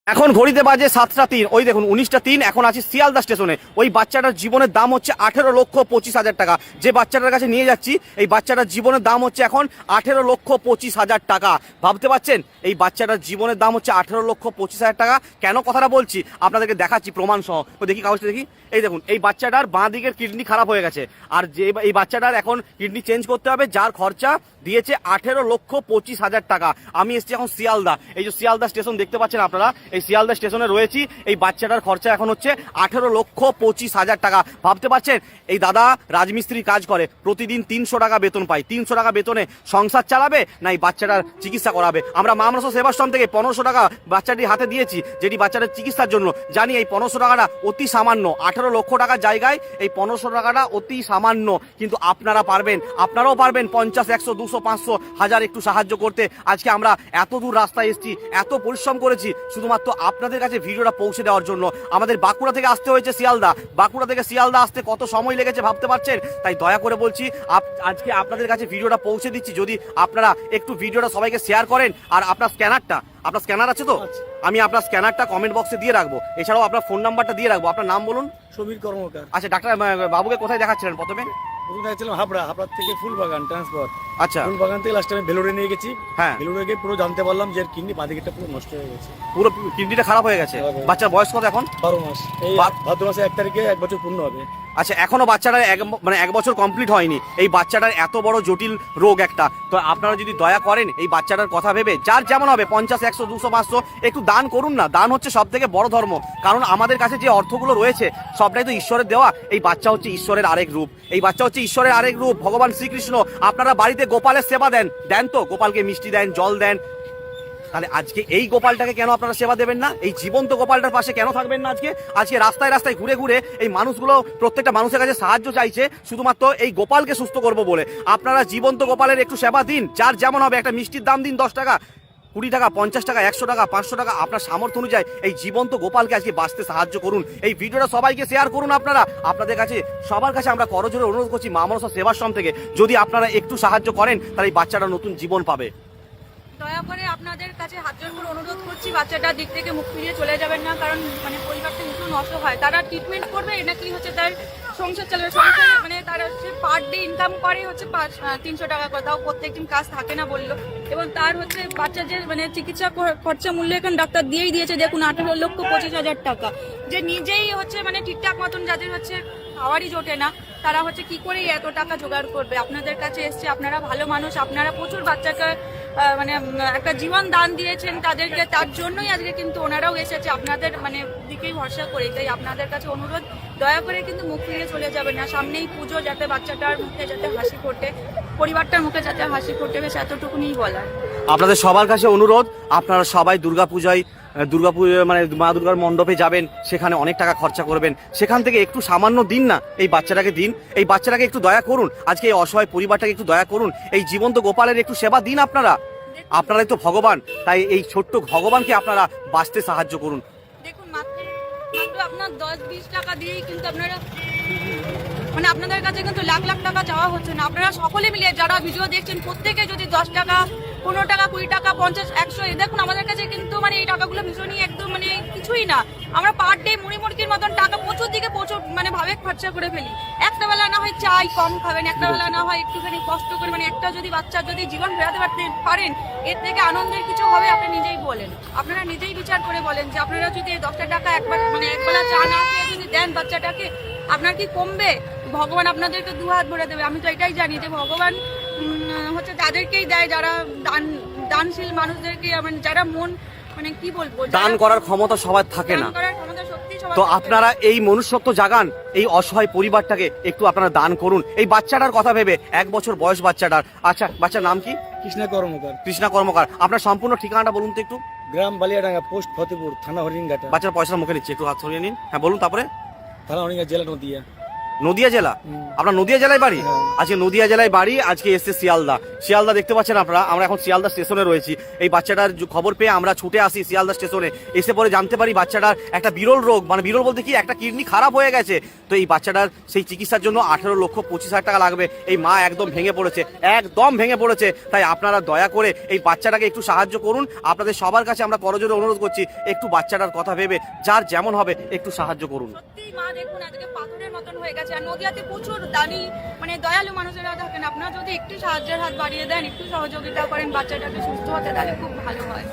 এখন ঘড়িতে বাজে 7টা 3। ওই দেখুন 19টা 3। এখন আছি শিয়ালদা স্টেশনে। ওই বাচ্চাটার জীবনের দাম হচ্ছে 18,25,000 টাকা। যে বাচ্চাটার কাছে নিয়ে যাচ্ছি এই বাচ্চাটার জীবনের দাম হচ্ছে এখন 18,25,000 টাকা। ভাবতে পারছেন এই বাচ্চাটার জীবনের দাম হচ্ছে 18,25,000 টাকা। কেন কথাটা বলছি আপনাদেরকে দেখাচ্ছি প্রমাণ সহ। দেখি কাগজটা দেখি। এই দেখুন এই বাচ্চাটার বাঁ দিকের কিডনি খারাপ হয়ে গেছে, আর যে এই বাচ্চাটার এখন কিডনি চেঞ্জ করতে হবে, যার খরচা দিয়েছে 18,25,000 টাকা। আমি এসছি এখন শিয়ালদা। এই যে শিয়ালদা স্টেশন দেখতে পাচ্ছেন আপনারা, এই শিয়ালদা স্টেশনে রয়েছি। এই বাচ্চাটার খরচা এখন হচ্ছে 18,25,000 টাকা। ভাবতে পারছেন এই দাদা রাজমিস্ত্রির কাজ করে, প্রতিদিন 300 টাকা বেতন পায়। 300 টাকা বেতনে সংসার চালাবে না এই বাচ্চাটার চিকিৎসা করাবে? আমরা মা মানস সেবাশ্রম থেকে 1500 টাকা বাচ্চাটির হাতে দিয়েছি, যেটি বাচ্চাটার চিকিৎসার জন্য। জানি এই 1500 টাকাটা অতি সামান্য। 18 লক্ষ টাকার জায়গায় এই 1500 টাকাটা অতি সামান্য, কিন্তু আপনারা পারবেন, আপনারাও পারবেন 50, 100, 200, 500, 1000 একটু সাহায্য করতে। আজকে আমরা এত দূর রাস্তায় এসেছি, এত পরিশ্রম করেছি শুধুমাত্র আপনাদের কাছে ভিডিওটা পৌঁছে দেওয়ার জন্য। আমাদের বাঁকুড়া থেকে আসতে হয়েছে শিয়ালদা। বাঁকুড়া থেকে শিয়ালদা আসতে কত সময় লেগেছে ভাবতে পারছেন? তাই দয়া করে বলছি আজকে আপনাদের কাছে ভিডিওটা পৌঁছে দিচ্ছি। যদি আপনারা একটু ভিডিওটা সবাইকে শেয়ার করেন, আর আপনার স্ক্যানার আছে তো? আমি আপনার স্ক্যানারটা কমেন্ট বক্সে দিয়ে রাখবো, এছাড়াও আপনার ফোন নাম্বারটা দিয়ে রাখবো। আপনার নাম বলুন। সমীর কর্মকার। আচ্ছা, ডাক্তার বাবুকে কোথায় দেখাচ্ছিলেন প্রথমে? দেখাচ্ছিলাম হাবড়া থেকে ফুলবাগান ট্রান্সফার। আচ্ছা, ফুলবাগান থেকে লাস্টে আমি ভেলোরে নিয়ে গেছি। হ্যাঁ, ভেলোরে গিয়ে পুরো জানতে পারলাম যে কিডনি বাদিকেটা পুরো নষ্ট হয়ে গেছে, পুরো কিডনিটা খারাপ হয়ে গেছে। বাচ্চার বয়স কত এখন? 12 মাস। এই ভাদ্র মাসে 1 তারিখে 1 বছর পূর্ণ হবে। আচ্ছা, এখনো বাচ্চাটার এক বছর কমপ্লিট হয়নি। এই বাচ্চাটার এত বড় জটিল রোগ একটা। তো আপনারা যদি দয়া করেন এই বাচ্চাটার কথা ভেবে, যার যেমন হবে 50, 100, 200, 500 একটু দান করুন না। দান হচ্ছে সব থেকে বড় ধর্ম, কারণ আমাদের কাছে যে অর্থগুলো রয়েছে সবটাই তো ঈশ্বরের দেওয়া। এই বাচ্চা হচ্ছে ঈশ্বরের আরেক রূপ। এই বাচ্চা হচ্ছে ঈশ্বরের আরেক রূপ, ভগবান শ্রীকৃষ্ণ। আপনারা বাড়িতে গোপালের সেবা দেন তো, গোপালকে মিষ্টি দেন, জল দেন। তাহলে আজকে এই গোপালটাকে কেন আপনারা সেবা দেবেন না? এই জীবন্ত গোপালটার পাশে কেন থাকবেন না? আজকে রাস্তায় রাস্তায় ঘুরে ঘুরে এই মানুষগুলো প্রত্যেকটা মানুষের কাছে সাহায্য চাইছে শুধুমাত্র এই গোপালকে সুস্থ করব বলে। আপনারা জীবন্ত গোপালের একটু সেবা দিন। যার যেমন হবে, একটা মিষ্টির দাম দিন 10 টাকা, 20 টাকা, 50 টাকা, 100 টাকা, 500 টাকা, আপনার সামর্থ্য অনুযায়ী এই জীবন্ত গোপালকে আজকে বাঁচতে সাহায্য করুন। এই ভিডিওটা সবাইকে শেয়ার করুন। আপনাদের কাছে সবার কাছে আমরা করজোড়ে অনুরোধ করছি মা মনসা সেবাশ্রম থেকে, যদি আপনারা একটু সাহায্য করেন তাহলে এই বাচ্চাটা নতুন জীবন পাবে। দয়া করে আপনাদের কাছে হাত জোড় করে অনুরোধ করছি, বাচ্চাটার দিক থেকে মুখ ফিরিয়ে চলে যাবেন না। কারণ পরিবারটা নতুন অসহায়, তারা ট্রিটমেন্ট করবে নাকি হচ্ছে তার সংসার চালাবে। সংসার তারা হচ্ছে পার ডে ইনকাম করে হচ্ছে 300 টাকা করে, তাও প্রত্যেকদিন কাজ থাকে না বললো। এবং তার হচ্ছে বাচ্চার যে চিকিৎসা খরচা মূল্য এখন ডাক্তার দিয়েই দিয়েছে, দেখুন 18,25,000 টাকা। যে নিজেই হচ্ছে ঠিকঠাক মতন যাদের হচ্ছে খাওয়ারই জোটে না, তারা হচ্ছে কি করে এত টাকা জোগাড় করবে? আপনাদের কাছে এসছে, আপনারা ভালো মানুষ, আপনারা প্রচুর বাচ্চাকে একটা জীবন দান দিয়েছেন তাদেরকে, তার জন্যই আজকে কিন্তু ওনারাও এসেছে আপনাদের দিকেই ভরসা করে। তাই আপনাদের কাছে অনুরোধ, দয়া করে কিন্তু মুখ ফিরিয়ে চলে যাবেন না। সামনেই পুজো, যাতে বাচ্চাটার মুখে যাতে হাসি ফোটে, পরিবারটার মুখে যাতে হাসি ফোটে, বেশ এতটুকুনি বলার। আপনাদের সবার কাছে অনুরোধ, আপনারা সবাই দুর্গাপূজায় মা দুর্গার মণ্ডপে যাবেন, সেখানে অনেক টাকা খরচা করবেন, সেখান থেকে একটু সামান্য দিন না, এই বাচ্চাটাকে দিন। এই বাচ্চাটাকে একটু দয়া করুন, আজকে এই অসহায় পরিবারটাকে একটু দয়া করুন। এই জীবন্ত গোপালের একটু সেবা দিন। আপনারাই তো ভগবান, তাই এই ছোট্ট ভগবানকে আপনারা বাঁচতে সাহায্য করুন। দেখুন মাত্র আপনার 10-20 টাকা দিয়েই কিন্তু আপনারা আপনাদের কাছে কিন্তু লাখ লাখ টাকা চাওয়া হচ্ছে না। আপনারা সকলে মিলে যারা ভিডিও দেখছেন, প্রত্যেকে যদি 10 টাকা, 15 টাকা, 20 টাকা, 50, 100, দেখুন আমাদের কাছে কিন্তু এই টাকাগুলো ভীষণই একদম কিছুই না। আমরা পার ডে মুড়ির মতন টাকা প্রচুর দিকে প্রচুর ভাবে খরচা করে ফেলি। একটা বেলা না হয় চাই কম খাবেন, একটা বেলা না হয় একটুখানি কষ্ট করে একটা যদি বাচ্চার যদি জীবন ফেরাতে পারেন, এর থেকে আনন্দের কিছু হবে? আপনি নিজেই বলেন, আপনারা নিজেই বিচার করে বলেন যে আপনারা যদি 10 টাকা একবার একবেলা চা না খেয়ে যদি দেন বাচ্চাটাকে, আপনার কি কমবে? ভগবান আপনাদেরকে দুহাত ভরে দেবে। আমি তো এটাই জানি যে ভগবান হচ্ছে তাদেরকেই দেয় যারা দানশীল মানুষদেরকে, যারা মন কি বলবো, দান করার ক্ষমতা সবার থাকে না। তো আপনারা এই মনুষ্যত্ব জাগান, এই অসহায় পরিবারটাকে একটু আপনারা দান করুন। এই বাচ্চাটার কথা ভেবে, 1 বছর বয়স বাচ্চাটার। আচ্ছা, বাচ্চার নাম কি? কৃষ্ণা কর্মকার। কৃষ্ণা কর্মকার। আপনার সম্পূর্ণ ঠিকানাটা বলুন তো একটু। গ্রাম বালিয়াডাঙ্গা, পোস্ট ফতেপুর, থানা হরিণঘাটা। বাচ্চার পয়সা মুখে নিচ্ছে, একটু হাত সরিয়ে নিন। হ্যাঁ বলুন। তারপরে? থানা হরিণঘাটা, জেলা নদিয়া। নদিয়া জেলা? আপনার নদিয়া জেলায় বাড়ি? হ্যাঁ। আজকে নদিয়া জেলায় বাড়ি, আজকে এসছে শিয়ালদা দেখতে পাচ্ছেন আপনারা। আমরা এখন শিয়ালদা স্টেশনে রয়েছি। এই বাচ্চাটার খবর পেয়ে আমরা ছুটে আসি শিয়ালদা স্টেশনে। এসে পরে জানতে পারি বাচ্চাটার একটা বিরল রোগ, মানে বিরল বলতে কি, একটা কিডনি খারাপ হয়ে গেছে। তো এই বাচ্চাটার সেই চিকিৎসার জন্য 18,25,000 টাকা লাগবে। এই মা একদম ভেঙে পড়েছে। তাই আপনারা দয়া করে এই বাচ্চাটাকে একটু সাহায্য করুন। আপনাদের সবার কাছে আমরা করজোড়ে অনুরোধ করছি, একটু বাচ্চাটার কথা ভেবে যার যেমন হবে একটু সাহায্য করুন। সত্যি মা দেখুন আজকে পাথরের মতন হয়ে গেছে। আর নদিয়াতে প্রচুর দানি মানে দয়ালু মানুষেরা থাকেন। আপনারা যদি একটু সাহায্যের হাত বাড়িয়ে দেন, একটু সহযোগিতা করেন বাচ্চাটাকে সুস্থ হতে, তাহলে খুব ভালো হয়।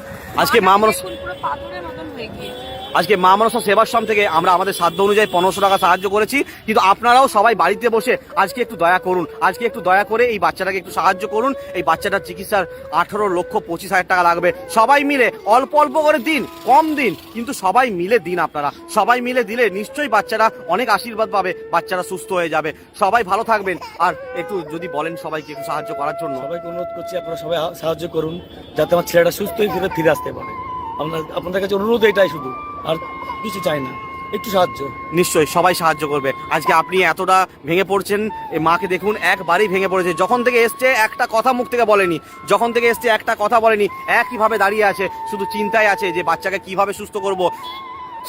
আজকে মা মনসা দেখুন পুরো পাথরের মতন হয়ে গিয়েছে। আজকে মা মনসা সেবাশ্রম থেকে আমরা আমাদের সাধ্য অনুযায়ী 1500 টাকা সাহায্য করেছি। কিন্তু আপনারাও সবাই বাড়িতে বসে আজকে একটু দয়া করুন, আজকে একটু দয়া করে এই বাচ্চাটাকে একটু সাহায্য করুন। এই বাচ্চাটার চিকিৎসার 18,25,000 টাকা লাগবে। সবাই মিলে অল্প অল্প করে দিন, কম দিন, কিন্তু সবাই মিলে দিন। আপনারা সবাই মিলে দিলে নিশ্চয়ই বাচ্চারা অনেক আশীর্বাদ পাবে, বাচ্চারা সুস্থ হয়ে যাবে। সবাই ভালো থাকবেন। আর একটু যদি বলেন সবাইকে একটু সাহায্য করার জন্য। সবাইকে অনুরোধ করছি আপনারা সবাই সাহায্য করুন, যাতে আমার ছেলেটা সুস্থই ফিরে আসতে পারে। আপনাদের কাছে অনুরোধ এটাই শুধু, আর কিছু চাই না, একটু সাহায্য। নিশ্চয়ই সবাই সাহায্য করবে। আজকে আপনি এতটা ভেঙে পড়ছেন, এই মাকে দেখুন একবারই ভেঙে পড়েছে। যখন থেকে এসছে একটা কথা মুখ থেকে বলেনি, একইভাবে দাঁড়িয়ে আছে, শুধু চিন্তায় আছে যে বাচ্চাকে কিভাবে সুস্থ করব।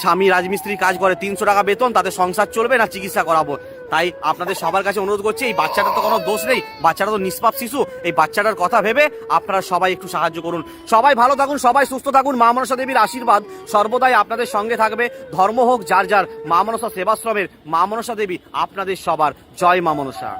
স্বামী রাজমিস্ত্রি কাজ করে, 300 টাকা বেতন, তাতে সংসার চলবে না, চিকিৎসা করাবো। তাই আপনাদের সবার কাছে অনুরোধ করছি, এই বাচ্চাটার তো কোনো দোষ নেই, বাচ্চাটা তো নিষ্পাপ শিশু। এই বাচ্চাটার কথা ভেবে আপনারা সবাই একটু সাহায্য করুন। সবাই ভালো থাকুন, সবাই সুস্থ থাকুন। মা মনসা দেবীর আশীর্বাদ সর্বদাই আপনাদের সঙ্গে থাকবে। ধর্ম হোক যার যার, মা মনসা সেবাশ্রমের মা মনসা দেবী আপনাদের সবার। জয় মা মনসা।